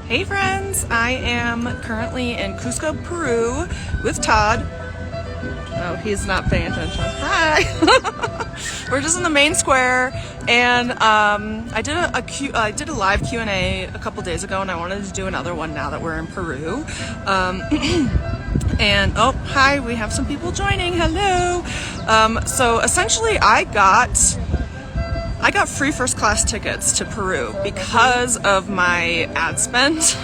Hey friends, I am currently in Cusco, Peru with Todd. Oh, he's not paying attention. Hi! We're just in the main square, and I did a live Q&A a couple days ago, and I wanted to do another one now that we're in Peru. And oh, hi, we have some people joining. Hello! So essentially, I got free first class tickets to Peru because of my ad spend.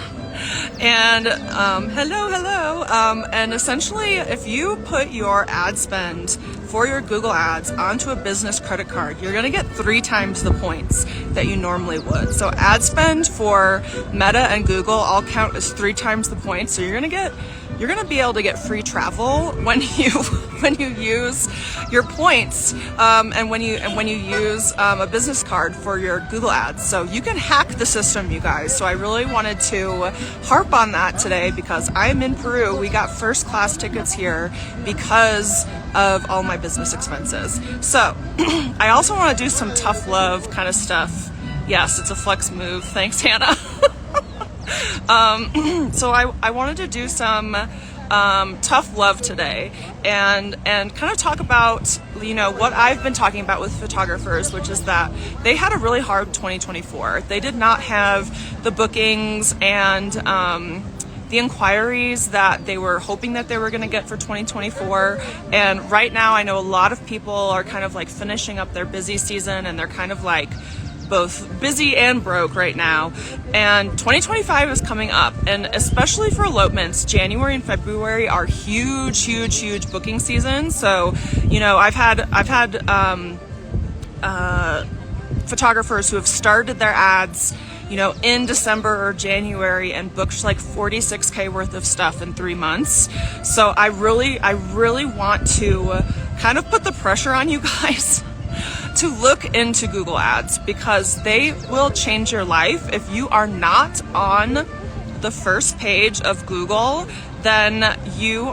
And hello. And essentially, if you put your ad spend for your Google ads onto a business credit card, you're gonna get 3 times the points that you normally would. So ad spend for Meta and Google all count as 3 times the points. So you're gonna be able to get free travel when you use your points and when you use a business card for your Google ads. So you can hack the system, you guys. So I really wanted to harp on that today because I'm in Peru. We got first class tickets here because of all my business expenses. So I also want to do some tough love kind of stuff. Yes, it's a flex move. Thanks, Hannah. So I wanted to do some tough love today and kind of talk about, what I've been talking about with photographers, which is that they had a really hard 2024. They did not have the bookings and the inquiries that they were hoping that they were going to get for 2024. And right now I know a lot of people are kind of like finishing up their busy season, and they're kind of like both busy and broke right now. And 2025 is coming up, and especially for elopements, January and February are huge booking seasons. So I've had photographers who have started their ads in December or January and booked like 46K worth of stuff in 3 months. So I really want to kind of put the pressure on you guys to look into Google Ads, because they will change your life. If you are not on the first page of Google, then you're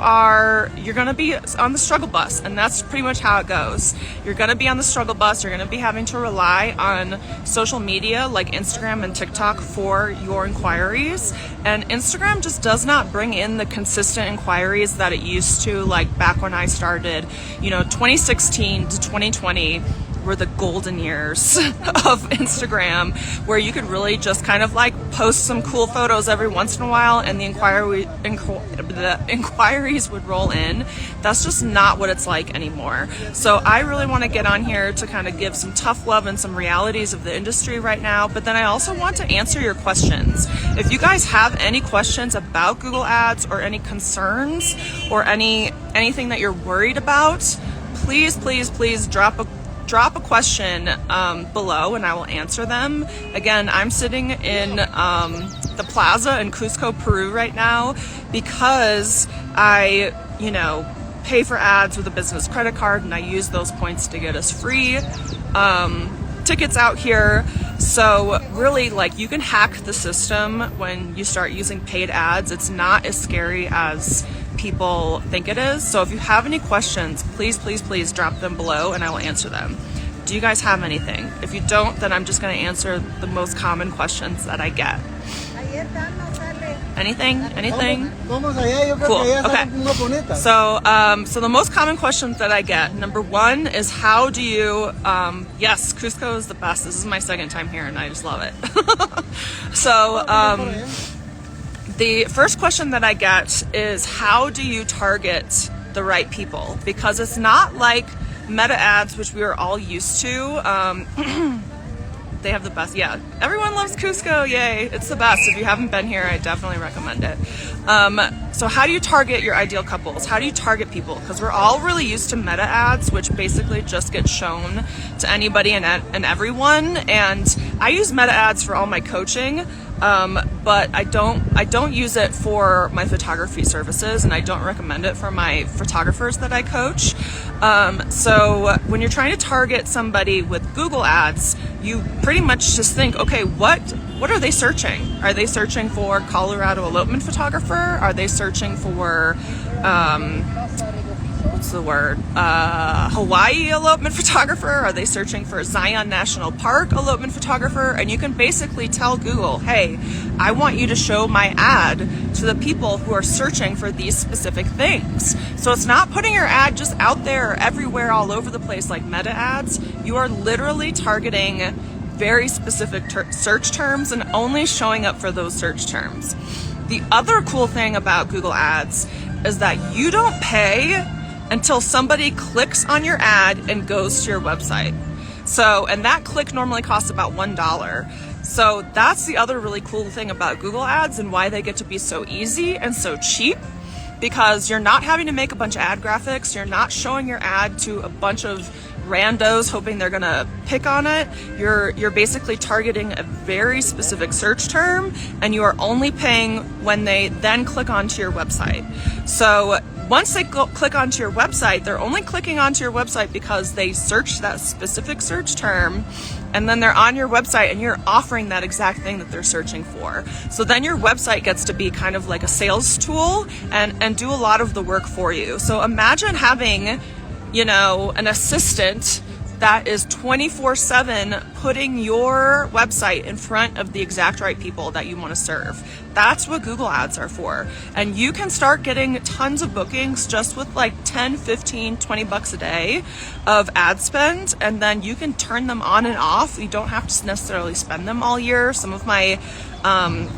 gonna be on the struggle bus, and that's pretty much how it goes. You're gonna be on the struggle bus. You're gonna be having to rely on social media like Instagram and TikTok for your inquiries, and Instagram just does not bring in the consistent inquiries that it used to, like back when I started. 2016 to 2020 were the golden years of Instagram, where you could really just kind of like post some cool photos every once in a while and the inquiries would roll in. That's just not what it's like anymore. So I really want to get on here to kind of give some tough love and some realities of the industry right now, but then I also want to answer your questions. If you guys have any questions about Google Ads or any concerns or anything that you're worried about, please drop a question below and I will answer them. Again, I'm sitting in the plaza in Cusco, Peru right now because I, pay for ads with a business credit card, and I use those points to get us free tickets out here. So really, you can hack the system when you start using paid ads. It's not as scary as people think it is. So if you have any questions, please drop them below and I will answer them. Do you guys have anything? If you don't, then I'm just going to answer the most common questions that I get. Anything? Cool. Okay. So the most common questions that I get, number one is, how do you, yes, Cusco is the best. This is my second time here and I just love it. So, the first question that I get is, how do you target the right people? Because it's not like Meta ads, which we are all used to. They have the best. Yeah, everyone loves Cusco. Yay. It's the best. If you haven't been here, I definitely recommend it. So how do you target your ideal couples? How do you target people? Because we're all really used to Meta ads, which basically just get shown to anybody and everyone. And I use Meta ads for all my coaching. But I don't use it for my photography services, and I don't recommend it for my photographers that I coach. So when you're trying to target somebody with Google ads, you pretty much just think, okay, what are they searching? Are they searching for Colorado elopement photographer? Are they searching for what's the word, Hawaii elopement photographer? Are they searching for Zion National Park elopement photographer? And you can basically tell Google, hey, I want you to show my ad to the people who are searching for these specific things. So it's not putting your ad just out there everywhere all over the place like meta ads. You are literally targeting very specific search terms and only showing up for those search terms. The other cool thing about Google Ads is that you don't pay until somebody clicks on your ad and goes to your website. So, and that click normally costs about $1. So that's the other really cool thing about Google Ads and why they get to be so easy and so cheap, because you're not having to make a bunch of ad graphics. You're not showing your ad to a bunch of randos hoping they're gonna pick on it. You're basically targeting a very specific search term, and you are only paying when they then click onto your website. So once they click onto your website, they're only clicking onto your website because they searched that specific search term, and then they're on your website and you're offering that exact thing that they're searching for. So then your website gets to be kind of like a sales tool and do a lot of the work for you. So imagine having, you know, an assistant that is 24/7 putting your website in front of the exact right people that you want to serve. That's what Google Ads are for. And you can start getting tons of bookings just with like 10, 15, 20 bucks a day of ad spend, and then you can turn them on and off. You don't have to necessarily spend them all year. Some of my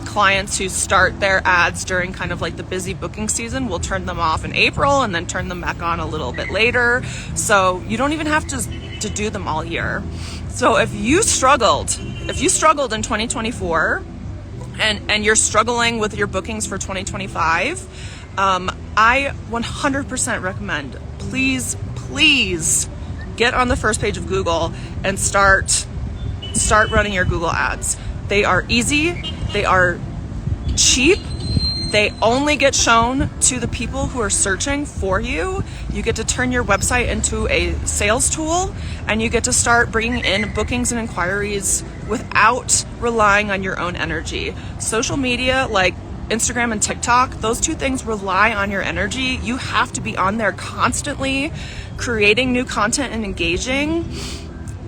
clients who start their ads during kind of like the busy booking season will turn them off in April and then turn them back on a little bit later. So you don't even have to do them all year. So if you struggled in 2024 and you're struggling with your bookings for 2025, I 100% recommend, please get on the first page of Google and start running your Google Ads. They are easy, they are cheap, they only get shown to the people who are searching for you. You get to turn your website into a sales tool, and you get to start bringing in bookings and inquiries without relying on your own energy. Social media like Instagram and TikTok, those two things rely on your energy. You have to be on there constantly creating new content and engaging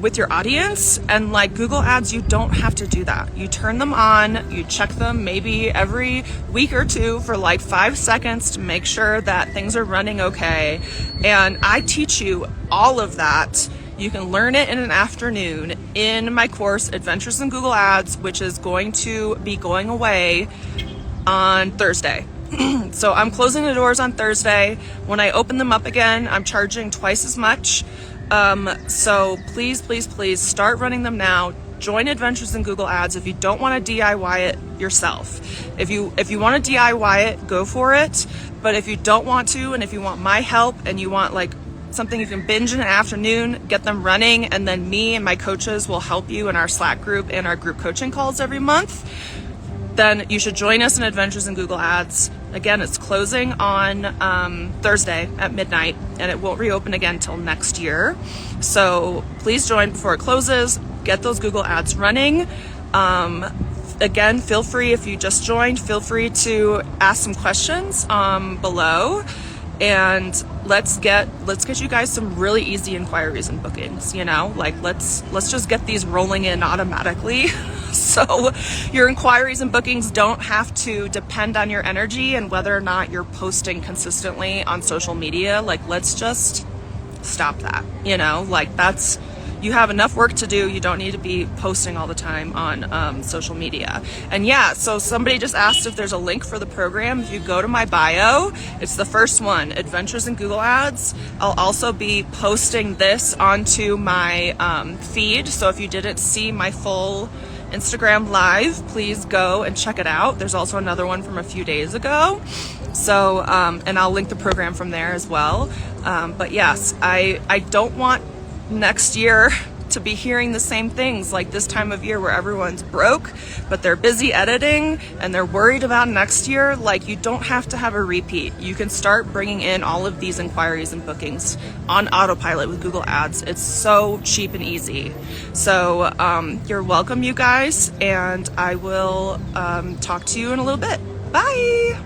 with your audience. And like Google Ads, you don't have to do that. You turn them on, you check them maybe every week or two for like 5 seconds to make sure that things are running okay. And I teach you all of that. You can learn it in an afternoon in my course, Adventures in Google Ads, which is going to be going away on Thursday. So I'm closing the doors on Thursday. When I open them up again, I'm charging twice as much. So please start running them now. Join Adventures in Google Ads if you don't want to DIY it yourself. If you want to DIY it, go for it. But if you don't want to, and if you want my help and you want like something you can binge in an afternoon, get them running, and then me and my coaches will help you in our Slack group and our group coaching calls every month, then you should join us in Adventures in Google Ads. Again, it's closing on Thursday at midnight, and it won't reopen again until next year. So please join before it closes. Get those Google Ads running. Again, feel free, if you just joined, feel free to ask some questions below, and let's get you guys some really easy inquiries and bookings. You know, like let's just get these rolling in automatically. So your inquiries and bookings don't have to depend on your energy and whether or not you're posting consistently on social media. Like, let's just stop that. You know, like you have enough work to do. You don't need to be posting all the time on social media. And yeah, so somebody just asked if there's a link for the program. If you go to my bio, it's the first one, Adventures in Google Ads. I'll also be posting this onto my feed. So if you didn't see my full Instagram live, please go and check it out. There's also another one from a few days ago. So, and I'll link the program from there as well. But yes, I don't want next year to be hearing the same things like this time of year where everyone's broke, but they're busy editing and they're worried about next year. Like, you don't have to have a repeat. You can start bringing in all of these inquiries and bookings on autopilot with Google Ads. It's so cheap and easy. So you're welcome, you guys, and I will talk to you in a little bit. Bye.